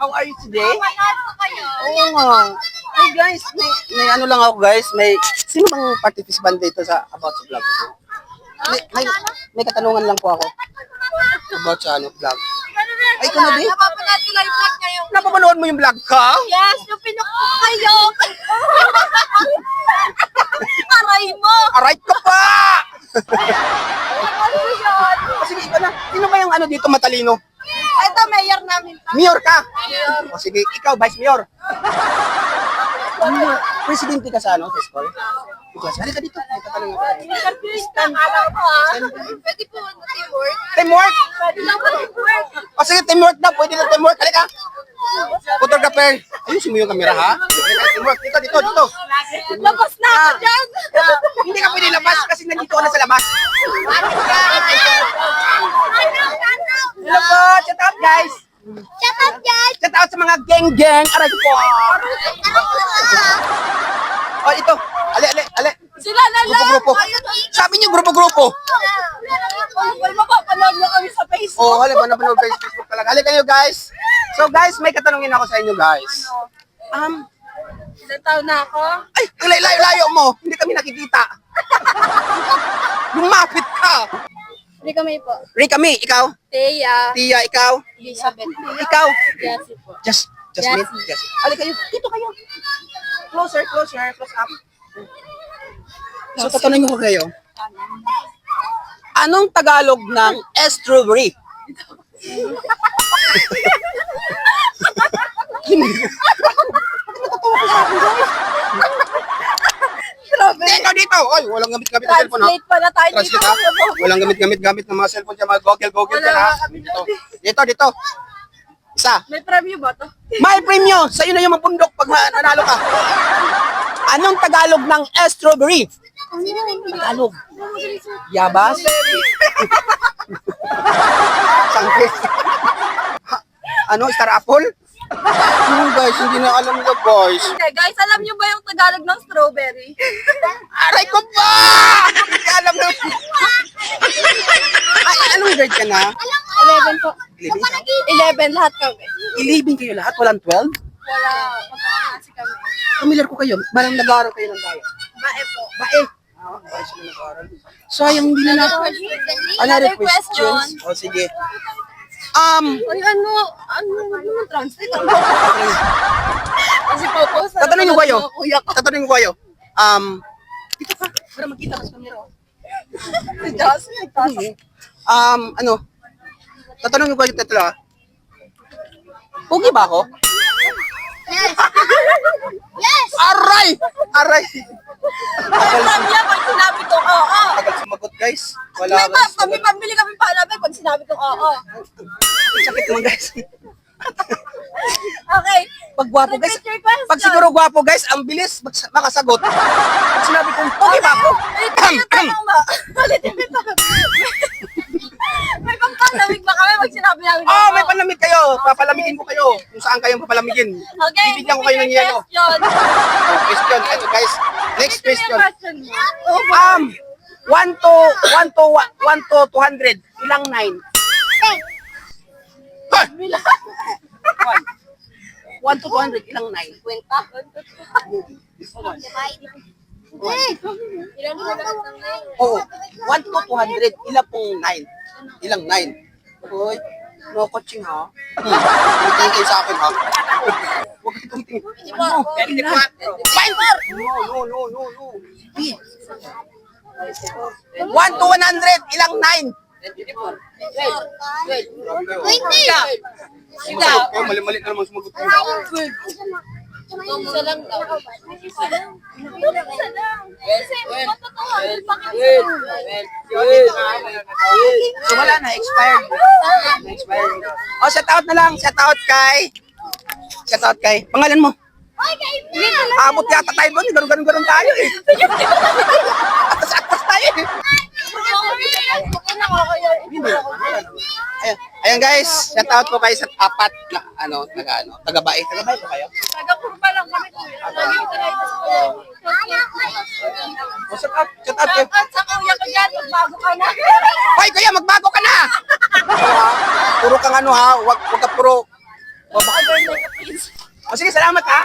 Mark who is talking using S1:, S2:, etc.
S1: How are you today?
S2: Manalo kayo.
S1: Oo nga. Hey guys, may ano lang ako guys, sino bang participant dito sa About sa Vlog? May katanungan lang po ako. About sa vlog. Ay, ikaw na din?
S2: Napapanood ko live vlog ngayon.
S1: Napapanood mo yung vlog ka?
S2: Yes, yung pinukpo kayo. Aray mo.
S1: Aray ka pa!
S2: Ano yun?
S1: Sige, ikaw na. Sino ba yung dito matalino?
S2: Ito, mayor namin.
S1: Mayor ka? O sige, ikaw, Vice Mayor. Presidente ka sa sa school? Ikaw, halika dito. May tatanong ako.
S2: Alam ko Pwede po teamwork.
S1: Teamwork?
S2: Pwede lang po teamwork.
S1: O sige, teamwork na. Pwede na teamwork. Halika. Photographer. Ayusin mo yung camera, ha? Halika, teamwork. Dito.
S2: Labas na ako dyan.
S1: Hindi ka pwede labas kasi nandito ka na sa labas. Hello po. Shout out, guys.
S2: Shut up, guys.
S1: Shout out sa mga geng-geng. Aray ko po. O, ito. Ale.
S2: Sila na lang.
S1: Grupo-grupo. Sabi niyo grupo-grupo.
S2: Well, mapapanood na kami sa Facebook.
S1: Oh, halika na panood kayo sa Facebook talaga. Halika kayo, guys. So, guys, may katanungin ako sa inyo, guys.
S2: Ilang taon na ako?
S1: Ay, ang layo-layo mo. Hindi kami nakikita. Lumapit ka.
S2: Hindi kami po.
S1: Rika Mi, ikaw?
S2: Teya.
S1: Tia, ikaw?
S2: Elizabeth.
S1: Ikaw?
S2: Yasi po.
S1: Jasmine? Yes. Halika kayo. Dito kayo. Closer. Close up. So, tatanungin ko kayo. Anong Tagalog ng strawberry? Dito. Oy, walang gamit-gamit ng cellphone, ha?
S2: Translate pala tayo dito.
S1: Translate, ha? Walang gamit-gamit ng mga cellphone dyan, mga Google dyan, ha? Dito. Isa.
S2: May preview ba to?
S1: May premyo! Sa'yo na yung mapundok pag nanalo ka. Anong Tagalog ng strawberry? Tagalog. Yabas? Sangkis? Star apple? Guys, hindi na alam nila, guys.
S2: Okay, guys, alam niyo ba yung Tagalog ng strawberry?
S1: Aray ko pa! Hindi alam na. Ay, anong grade ka na?
S2: 11 po. 11 lahat kami.
S1: 11 kayo lahat? Walang 12?
S2: Wala. Magkakasi kami.
S1: Familiar ko kayo. Barang nag-aaral kayo ng gaya.
S2: Bae po.
S1: Bae. Ay, sila nag-aaral. So, yung hindi na natin. Another questions? O, sige.
S2: Ay, ano translate? Kasi po,
S1: Tatanungin ko kayo.
S2: Kuya ko.
S1: Tatanungin ko kayo. Dito ka. Para magkita ka sa camera.
S2: Si Jasmine.
S1: Tatanungin ko kayo tatlo, ha? Pugi ba ako?
S2: Yes. Yes.
S1: Aray!
S2: Sabi niya pag sinabi ko, oo.
S1: Tagal sumagot, guys. Wala
S2: May pambili kami palabay pag sinabi ko, oo.
S1: Sakit naman, guys.
S2: Okay.
S1: Pag gwapo, guys.
S2: Repeat your question.
S1: Pag siguro gwapo, guys, ang bilis makasagot. Pag sinabi kong, pugi ba ako?
S2: May pampalamig ba kami pag sinabi namin?
S1: May palamig kayo. Papalamigin ko kayo. Kung saan kayo papalamigin.
S2: Okay.
S1: Bibigyan ko kayo ng yelo. Question. Ito, guys. Next question. 1 to 200. Ilang 9? 1 to 200. Ilang 9?
S2: Kwenta. Ilan mo lang ng
S1: Oo. 1 to 200. Ilang pong 9? Ilang 9? Uy. No coaching, ha? Tingin kayo sa akin, ha? Huwag ka tingin. Ano? 24. No. 1 to 100. Ilang 9?
S2: 20.
S1: Sumagot ko. Mali-mali na naman sumagot ko.
S2: Isa lang daw. Isa lang. Kasi matotohanan pa kami.
S1: So wala na, expired. Shout out na lang. Shout out kay. Pangalan mo? Abot yata tayo doon. Ganun tayo eh. Atas tayo eh. Ayan guys, shout out po kayo sa apat na taga-bae. Taga-bae po kayo?
S2: Taga-kurpa lang kami. Lagi ko tayo sa kuya.
S1: Shout out kayo.
S2: At sa kuya ko dyan, magbago ka na.
S1: Hoy kuya, magbago ka na! Puro kang ha, wag ka puro O, baka... O, sige, salamat ha.